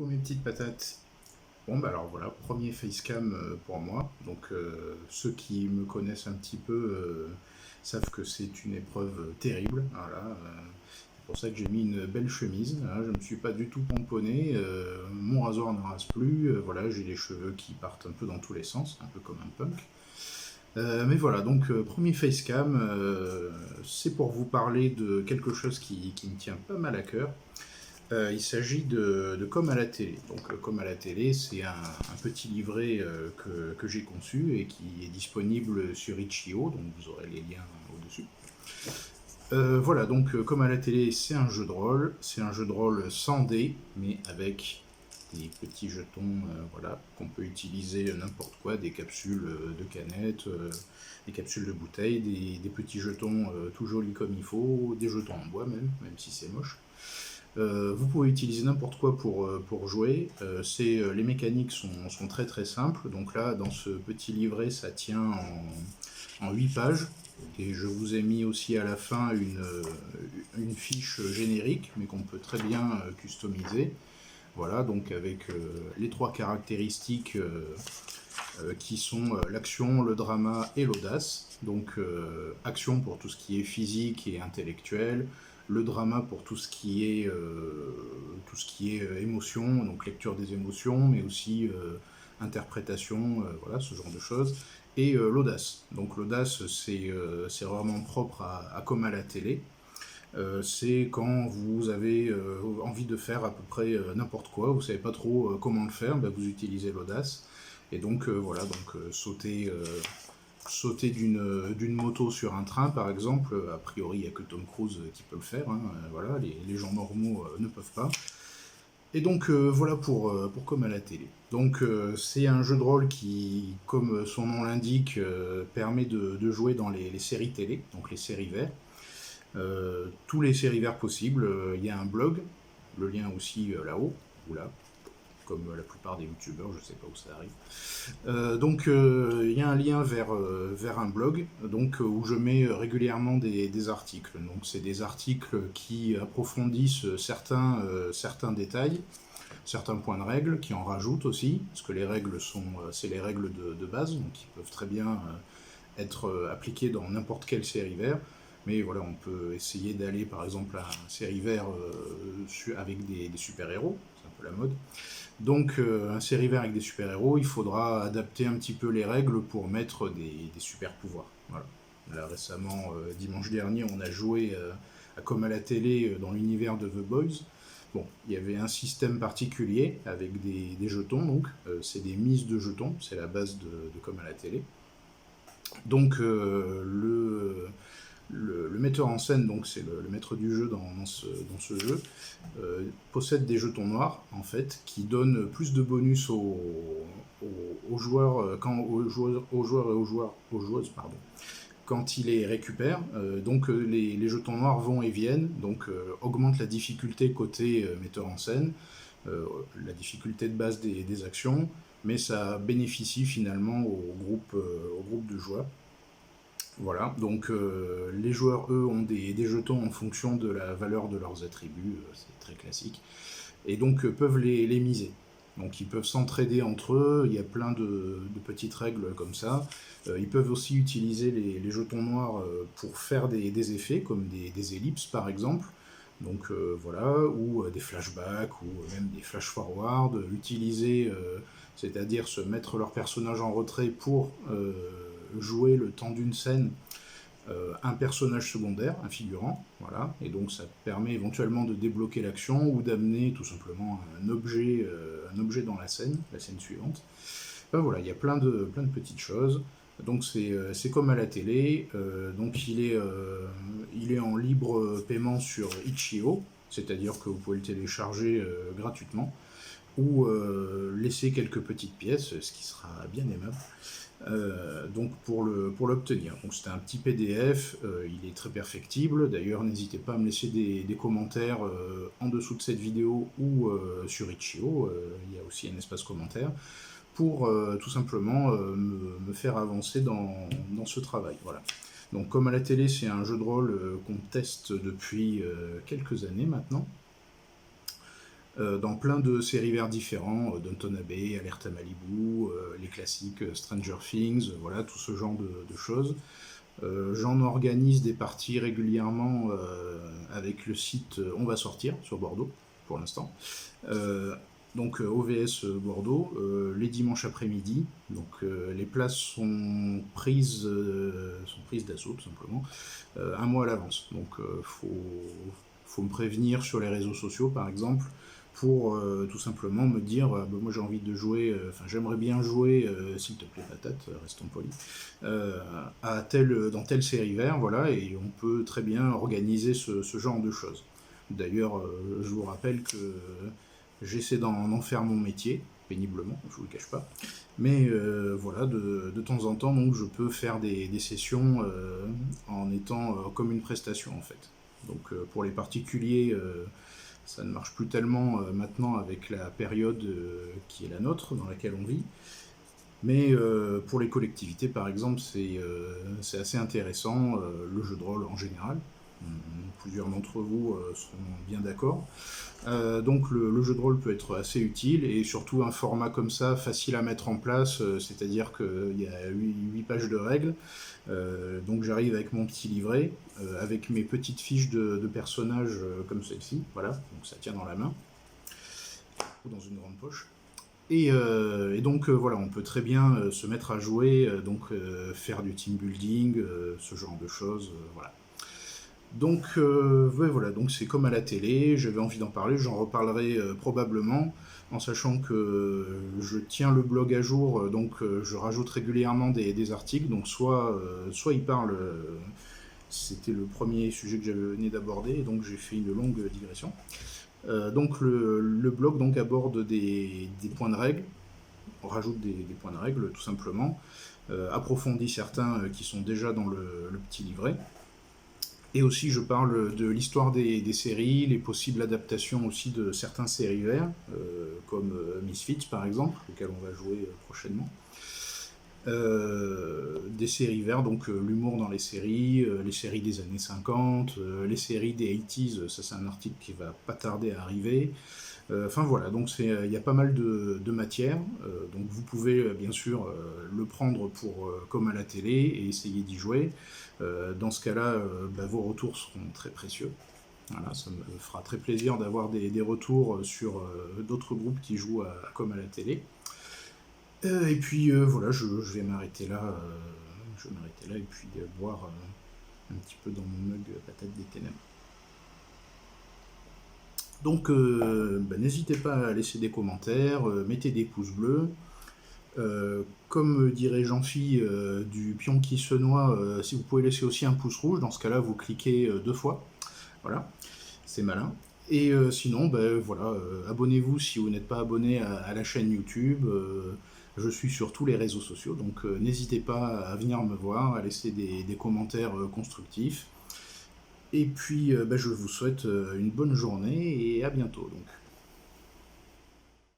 Oh mes petites patates. Bon bah alors voilà, premier facecam pour moi. Donc ceux qui me connaissent un petit peu savent que c'est une épreuve terrible. Voilà, c'est pour ça que j'ai mis une belle chemise. Hein, je me suis pas du tout pomponné. Mon rasoir ne rase plus. Voilà, j'ai les cheveux qui partent un peu dans tous les sens, un peu comme un punk. Mais voilà, donc premier facecam, c'est pour vous parler de quelque chose qui me tient pas mal à cœur. Il s'agit de Comme à la télé. Donc, Comme à la télé, c'est un petit livret que j'ai conçu et qui est disponible sur Itch.io, donc vous aurez les liens au-dessus. Voilà, donc Comme à la télé, c'est un jeu de rôle. C'est un jeu de rôle sans dés, mais avec des petits jetons voilà, qu'on peut utiliser n'importe quoi, des capsules de canettes, des capsules de bouteilles, des petits jetons tout jolis comme il faut, des jetons en bois même si c'est moche. Vous pouvez utiliser n'importe quoi pour jouer. Les mécaniques sont très très simples. Donc là, dans ce petit livret, ça tient en 8 pages. Et je vous ai mis aussi à la fin une fiche générique, mais qu'on peut très bien customiser. Voilà, donc avec les 3 caractéristiques qui sont l'action, le drama et l'audace. Donc action pour tout ce qui est physique et intellectuel, le drama pour tout ce qui est émotion, donc lecture des émotions, mais aussi interprétation, voilà ce genre de choses. Et l'audace. Donc l'audace, c'est vraiment propre à Comme à la télé. C'est quand vous avez envie de faire à peu près n'importe quoi, vous savez pas trop comment le faire, bah, vous utilisez l'audace. Et donc voilà, donc sauter d'une moto sur un train par exemple, a priori il n'y a que Tom Cruise qui peut le faire, hein, voilà, les gens normaux ne peuvent pas. Et donc voilà pour Comme à la télé. Donc c'est un jeu de rôle qui, comme son nom l'indique, permet de jouer dans les séries télé, donc les séries verts. Tous les sérievers possibles. Il y a un blog, le lien aussi là-haut, ou là, comme la plupart des youtubeurs, je sais pas où ça arrive. Donc il y a un lien vers un blog donc, où je mets régulièrement des articles. Donc c'est des articles qui approfondissent certains détails, certains points de règle, qui en rajoutent aussi, parce que les règles c'est les règles de base, donc qui peuvent très bien être appliquées dans n'importe quelle série vert. Mais voilà, on peut essayer d'aller par exemple à un série vert avec des super-héros, c'est un peu la mode. Donc un série vert avec des super-héros, il faudra adapter un petit peu les règles pour mettre des super-pouvoirs. Voilà. Là récemment, dimanche dernier, on a joué à Comme à la télé dans l'univers de The Boys. Bon, il y avait un système particulier avec des jetons, donc c'est des mises de jetons, c'est la base de Comme à la télé. Donc le metteur en scène, donc c'est le maître du jeu dans ce jeu, possède des jetons noirs en fait qui donnent plus de bonus aux joueurs aux joueuses pardon, quand il les récupère. Donc les jetons noirs vont et viennent, donc augmentent la difficulté côté metteur en scène, la difficulté de base des actions, mais ça bénéficie finalement au groupe de joueurs. Voilà, donc les joueurs, eux, ont des jetons en fonction de la valeur de leurs attributs, c'est très classique, et donc peuvent les miser. Donc ils peuvent s'entraider entre eux, il y a plein de petites règles comme ça. Ils peuvent aussi utiliser les jetons noirs pour faire des effets, comme des ellipses par exemple. Donc voilà, ou des flashbacks, ou même des flash-forward, utiliser, c'est-à-dire se mettre leur personnage en retrait pour jouer le temps d'une scène un personnage secondaire, un figurant, voilà, et donc ça permet éventuellement de débloquer l'action ou d'amener tout simplement un objet dans la scène suivante. Ben voilà, il y a plein de petites choses. Donc c'est Comme à la télé, donc il est en libre paiement sur Itch.io, c'est-à-dire que vous pouvez le télécharger gratuitement, ou laisser quelques petites pièces, ce qui sera bien aimable. Donc pour l'obtenir. Donc c'est un petit PDF, il est très perfectible. D'ailleurs, n'hésitez pas à me laisser des commentaires en dessous de cette vidéo ou sur Itch.io, il y a aussi un espace commentaire, pour tout simplement me faire avancer dans ce travail. Voilà. Donc Comme à la télé, c'est un jeu de rôle qu'on teste depuis quelques années maintenant. dans plein de séries verts différents, Downton Abbey, Alerte à Malibu, les classiques Stranger Things, voilà, tout ce genre de choses. J'en organise des parties régulièrement avec le site On va sortir sur Bordeaux, pour l'instant. Donc OVS Bordeaux, les dimanches après-midi. Donc les places sont prises d'assaut tout simplement, un mois à l'avance. Donc faut me prévenir sur les réseaux sociaux par exemple pour tout simplement me dire bah, moi j'ai envie de jouer, j'aimerais bien jouer, s'il te plaît patate, restons polis, dans telle série vert, voilà, et on peut très bien organiser ce genre de choses. D'ailleurs, je vous rappelle que j'essaie d'en faire mon métier, péniblement, je vous le cache pas. Mais voilà, de temps en temps, donc, je peux faire des sessions en étant comme une prestation en fait. Donc pour les particuliers, ça ne marche plus tellement maintenant avec la période qui est la nôtre, dans laquelle on vit. Mais pour les collectivités, par exemple, c'est assez intéressant, le jeu de rôle en général. Plusieurs d'entre vous seront bien d'accord. Donc le jeu de rôle peut être assez utile, et surtout un format comme ça, facile à mettre en place, c'est-à-dire qu'il y a 8 pages de règles. Donc j'arrive avec mon petit livret, avec mes petites fiches de personnages comme celle-ci, voilà, donc ça tient dans la main, ou dans une grande poche. Et donc voilà, on peut très bien se mettre à jouer, faire du team building, ce genre de choses, voilà. Donc ouais, voilà, donc c'est comme à la télé, j'avais envie d'en parler, j'en reparlerai probablement, en sachant que je tiens le blog à jour, je rajoute régulièrement des articles, donc soit il parle, c'était le premier sujet que j'avais venu d'aborder, donc j'ai fait une longue digression. Donc le blog donc aborde des points de règle, on rajoute des points de règle tout simplement, approfondit certains qui sont déjà dans le petit livret. Et aussi, je parle de l'histoire des séries, les possibles adaptations aussi de certains séries verts, comme Misfits par exemple, auquel on va jouer prochainement. Des séries verts, donc l'humour dans les séries des années 50, les séries des 80s, ça c'est un article qui va pas tarder à arriver. Enfin voilà, donc il y a pas mal de matière, donc vous pouvez bien sûr le prendre comme à la télé et essayer d'y jouer. Dans ce cas-là, vos retours seront très précieux. Voilà, ça me fera très plaisir d'avoir des retours sur d'autres groupes qui jouent comme à la télé. Et puis voilà, je vais m'arrêter là. Et puis boire un petit peu dans mon mug patate des ténèbres. Donc n'hésitez pas à laisser des commentaires, mettez des pouces bleus. Comme dirait Jean-Phi du pion qui se noie, si vous pouvez laisser aussi un pouce rouge, dans ce cas-là vous cliquez 2 fois. Voilà, c'est malin. Et sinon, voilà, abonnez-vous si vous n'êtes pas abonné à la chaîne YouTube. Je suis sur tous les réseaux sociaux, donc n'hésitez pas à venir me voir, à laisser des commentaires constructifs. Et puis je vous souhaite une bonne journée et à bientôt. Donc.